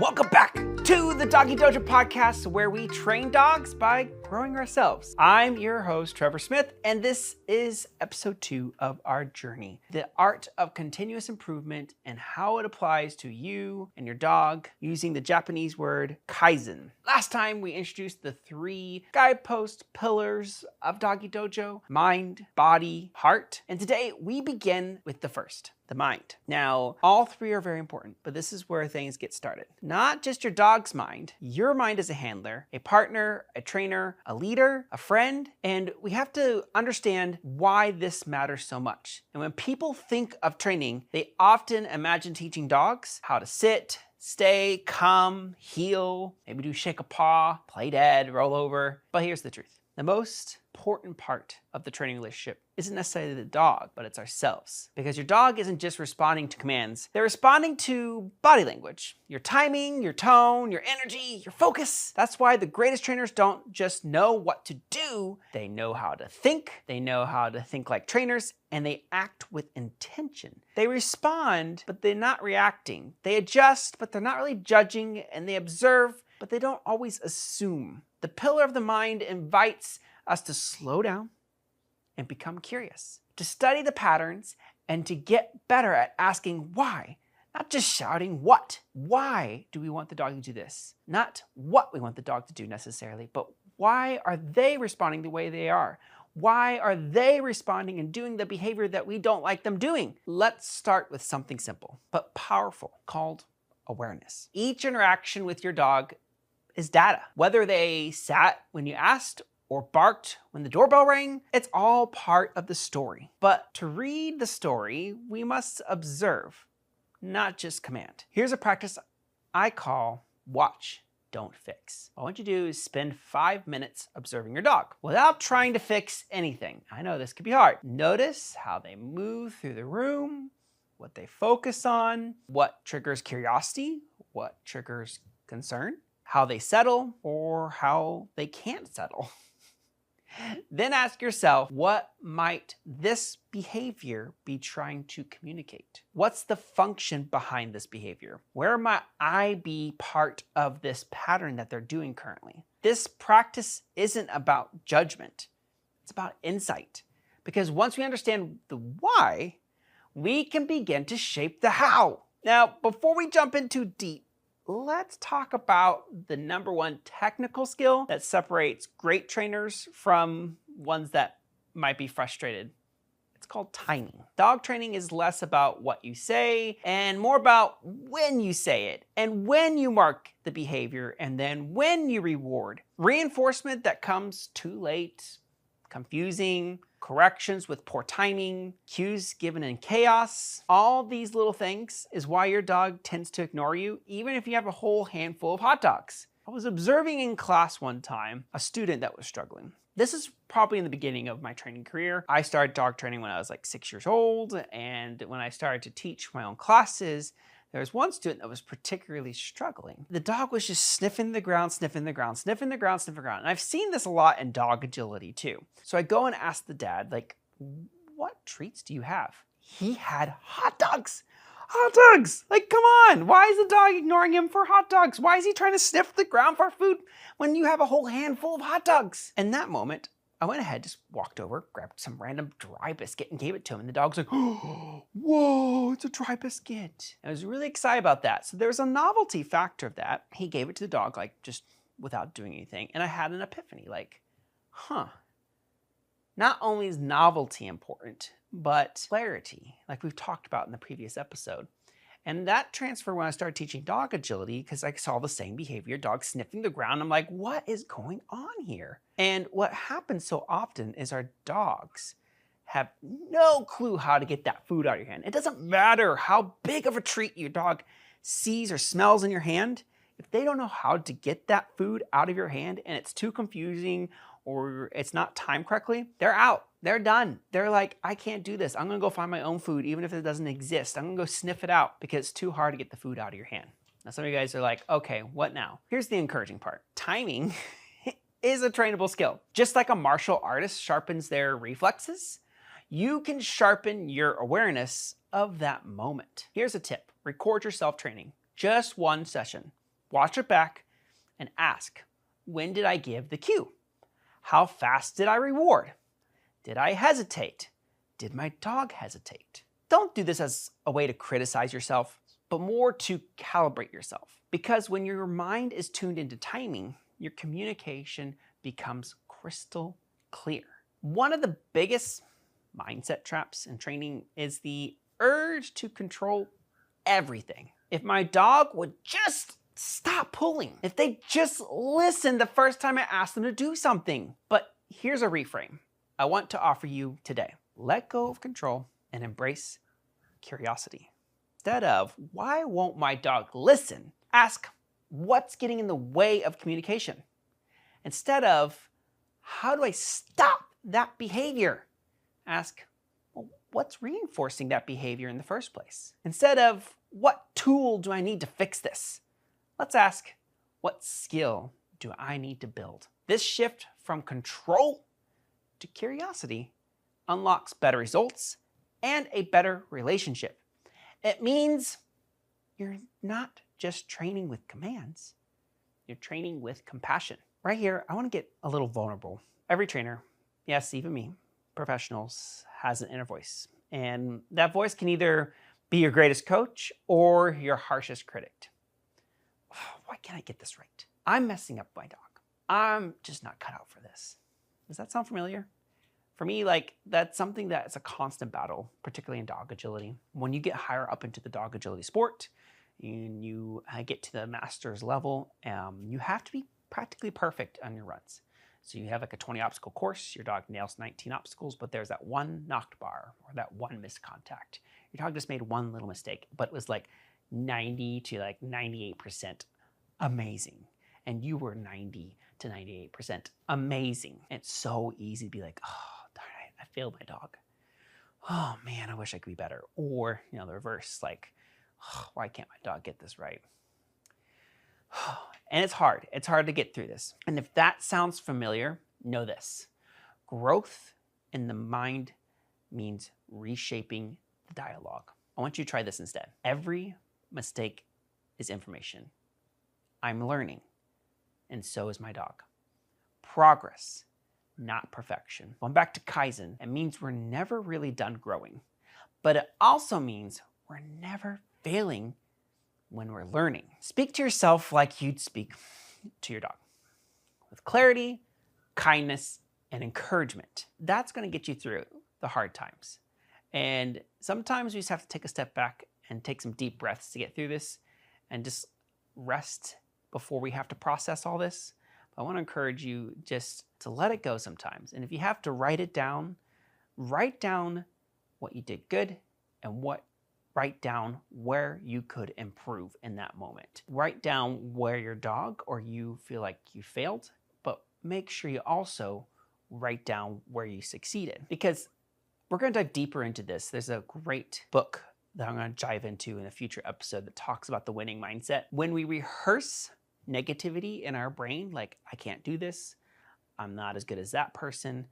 Welcome back to the Doggie Dojo Podcast, where we train dogs by growing ourselves. I'm your host, Trevor Smith, and this is episode 2 of our journey, the art of continuous improvement and how it applies to you and your dog using the Japanese word Kaizen. Last time we introduced the 3 guidepost pillars of Doggie Dojo: mind, body, heart, and today we begin with the first, the mind. Now, all 3 are very important, but this is where things get started. Not just your dog's mind, your mind as a handler, a partner, a trainer, a leader, a friend, and we have to understand why this matters so much. And when people think of training, they often imagine teaching dogs how to sit, stay, come, heel, maybe do shake a paw, play dead, roll over. But here's the truth. The most important part of the training relationship isn't necessarily the dog, but it's ourselves. Because your dog isn't just responding to commands, they're responding to body language, your timing, your tone, your energy, your focus. That's why the greatest trainers don't just know what to do, they know how to think like trainers, and they act with intention. They respond, but they're not reacting. They adjust, but they're not really judging, and they observe, but they don't always assume. The pillar of the mind invites us to slow down and become curious, to study the patterns and to get better at asking why, not just shouting what. Why do we want the dog to do this? Not what we want the dog to do necessarily, but why are they responding the way they are? Why are they responding and doing the behavior that we don't like them doing? Let's start with something simple but powerful called awareness. Each interaction with your dog is data. Whether they sat when you asked or barked when the doorbell rang, it's all part of the story. But to read the story, we must observe, not just command. Here's a practice I call watch, don't fix. All I want you to do is spend 5 minutes observing your dog without trying to fix anything. I know this could be hard. Notice how they move through the room, what they focus on, what triggers curiosity, what triggers concern, how they settle, or how they can't settle. Then ask yourself, what might this behavior be trying to communicate? What's the function behind this behavior? Where might I be part of this pattern that they're doing currently? This practice isn't about judgment. It's about insight. Because once we understand the why, we can begin to shape the how. Now, before we jump in too deep, let's talk about the number 1 technical skill that separates great trainers from ones that might be frustrated. It's called timing. Dog training is less about what you say and more about when you say it and when you mark the behavior and then when you reward. Reinforcement that comes too late, confusing, corrections with poor timing, cues given in chaos. All these little things is why your dog tends to ignore you, even if you have a whole handful of hot dogs. I was observing in class one time a student that was struggling. This is probably in the beginning of my training career. I started dog training when I was like 6 years old, and when I started to teach my own classes, there was one student that was particularly struggling. The dog was just sniffing the ground, sniffing the ground, sniffing the ground, sniffing the ground. And I've seen this a lot in dog agility too. So I go and ask the dad, like, what treats do you have? He had hot dogs. Hot dogs! Like, come on. Why is the dog ignoring him for hot dogs? Why is he trying to sniff the ground for food when you have a whole handful of hot dogs? In that moment, I went ahead, just walked over, grabbed some random dry biscuit and gave it to him. And the dog's like, oh, whoa, it's a dry biscuit. I was really excited about that. So there's a novelty factor of that. He gave it to the dog, like just without doing anything. And I had an epiphany, like, not only is novelty important, but clarity, like we've talked about in the previous episode. And that transferred when I started teaching dog agility because I saw the same behavior, dog sniffing the ground. I'm like, what is going on here? And what happens so often is our dogs have no clue how to get that food out of your hand. It doesn't matter how big of a treat your dog sees or smells in your hand. If they don't know how to get that food out of your hand and it's too confusing or it's not timed correctly, they're out. They're done. They're like, I can't do this. I'm gonna go find my own food, even if it doesn't exist. I'm gonna go sniff it out because it's too hard to get the food out of your hand. Now, some of you guys are like, okay, what now? Here's the encouraging part. Timing is a trainable skill. Just like a martial artist sharpens their reflexes, you can sharpen your awareness of that moment. Here's a tip. Record yourself training. Just one session. watch it back and ask, when did I give the cue? How fast did I reward? Did I hesitate? Did my dog hesitate? Don't do this as a way to criticize yourself, but more to calibrate yourself. Because when your mind is tuned into timing, your communication becomes crystal clear. One of the biggest mindset traps in training is the urge to control everything. If my dog would just stop pulling, if they just listen the first time I ask them to do something. But here's a reframe I want to offer you today. Let go of control and embrace curiosity. Instead of, why won't my dog listen? Ask, what's getting in the way of communication? Instead of, how do I stop that behavior? Ask, well, what's reinforcing that behavior in the first place? Instead of, what tool do I need to fix this? Let's ask, what skill do I need to build? This shift from control to curiosity unlocks better results and a better relationship. It means you're not just training with commands, you're training with compassion. Right here, I want to get a little vulnerable. Every trainer, yes, even me, professionals, has an inner voice. And that voice can either be your greatest coach or your harshest critic. Why can't I get this right? I'm messing up my dog. I'm just not cut out for this. Does that sound familiar? For me, that's something that is a constant battle, particularly in dog agility. When you get higher up into the dog agility sport, and you get to the master's level, you have to be practically perfect on your runs. So you have a 20 obstacle course, your dog nails 19 obstacles, but there's that one knocked bar or that one missed contact. Your dog just made one little mistake, but it was 90 to 98% amazing. And you were 90 to 98% amazing. It's so easy to be like, oh, darn it, I failed my dog. Oh man, I wish I could be better. Or, the reverse, oh, why can't my dog get this right? And it's hard. It's hard to get through this. And if that sounds familiar, know this. Growth in the mind means reshaping the dialogue. I want you to try this instead. Every mistake is information. I'm learning, and so is my dog. Progress, not perfection. Going back to Kaizen, it means we're never really done growing, but it also means we're never failing when we're learning. Speak to yourself like you'd speak to your dog, with clarity, kindness, and encouragement. That's going to get you through the hard times. And sometimes we just have to take a step back and take some deep breaths to get through this and just rest before we have to process all this. I want to encourage you just to let it go sometimes. And if you have to write down what you did good and write down where you could improve in that moment. Write down where your dog or you feel like you failed, but make sure you also write down where you succeeded. Because we're going to dive deeper into this. There's a great book that I'm going to dive into in a future episode that talks about the winning mindset. When we rehearse negativity in our brain, like, I can't do this, I'm not as good as that person,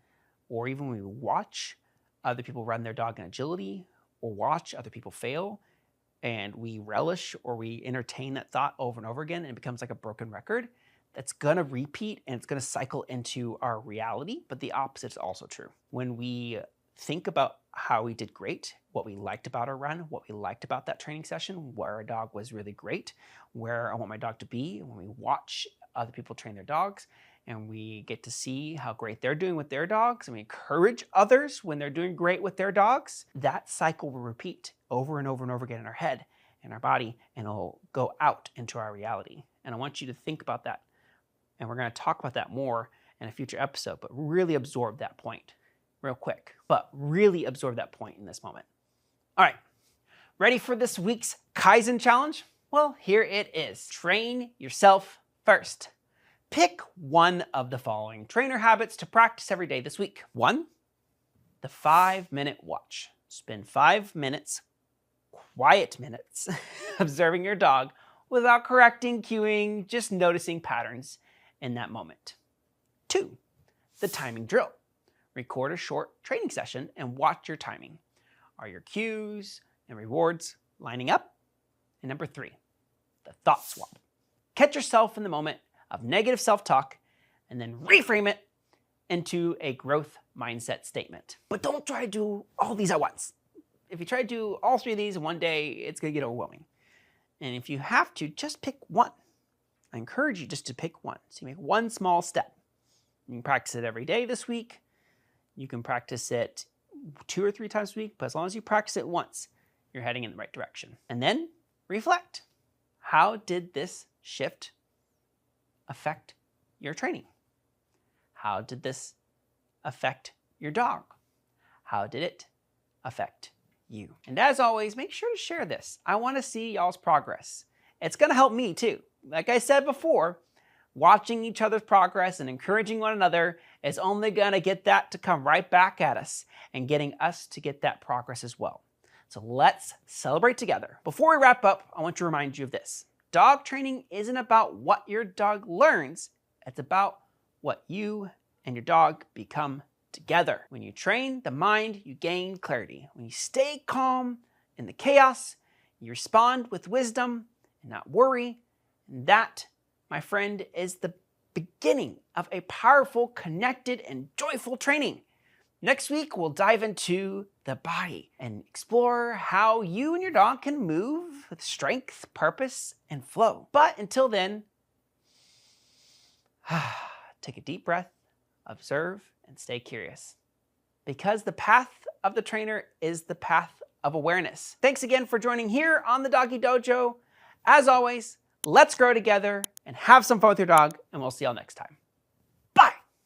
or even when we watch other people run their dog in agility, or watch other people fail, and we relish or we entertain that thought over and over again, and it becomes like a broken record, that's gonna repeat and it's gonna cycle into our reality, but the opposite is also true. When we think about how we did great, what we liked about our run, what we liked about that training session, where our dog was really great, where I want my dog to be, when we watch other people train their dogs, and we get to see how great they're doing with their dogs, and we encourage others when they're doing great with their dogs, that cycle will repeat over and over and over again in our head, in our body, and it'll go out into our reality. And I want you to think about that. And we're going to talk about that more in a future episode, but really absorb that point real quick, but really absorb that point in this moment. All right, ready for this week's Kaizen challenge? Well, here it is. Train yourself first. Pick one of the following trainer habits to practice every day this week. 1, the 5-minute watch. Spend 5 minutes, quiet minutes, observing your dog without correcting, cueing, just noticing patterns in that moment. 2, the timing drill. Record a short training session and watch your timing. Are your cues and rewards lining up? And number 3, the thought swap. catch yourself in the moment of negative self-talk and then reframe it into a growth mindset statement. But don't try to do all these at once. If you try to do all 3 of these in one day, it's going to get overwhelming. And if you have to, just pick one. I encourage you just to pick one. So you make one small step. You can practice it every day this week. You can practice it 2 or 3 times a week, but as long as you practice it once, you're heading in the right direction. And then reflect. How did this shift affect your training? How did this affect your dog? How did it affect you? And as always, make sure to share this. I want to see y'all's progress. It's going to help me too. Like I said before, watching each other's progress and encouraging one another is only going to get that to come right back at us and getting us to get that progress as well. So let's celebrate together. Before we wrap up, I want to remind you of this. Dog training isn't about what your dog learns. It's about what you and your dog become together. When you train the mind, you gain clarity. When you stay calm in the chaos, you respond with wisdom and not worry. And that, my friend, is the beginning of a powerful, connected, and joyful training. Next week, we'll dive into the body and explore how you and your dog can move with strength, purpose, and flow. But until then, take a deep breath, observe, and stay curious. Because the path of the trainer is the path of awareness. Thanks again for joining here on the Doggie Dojo. As always, let's grow together and have some fun with your dog, and we'll see y'all next time.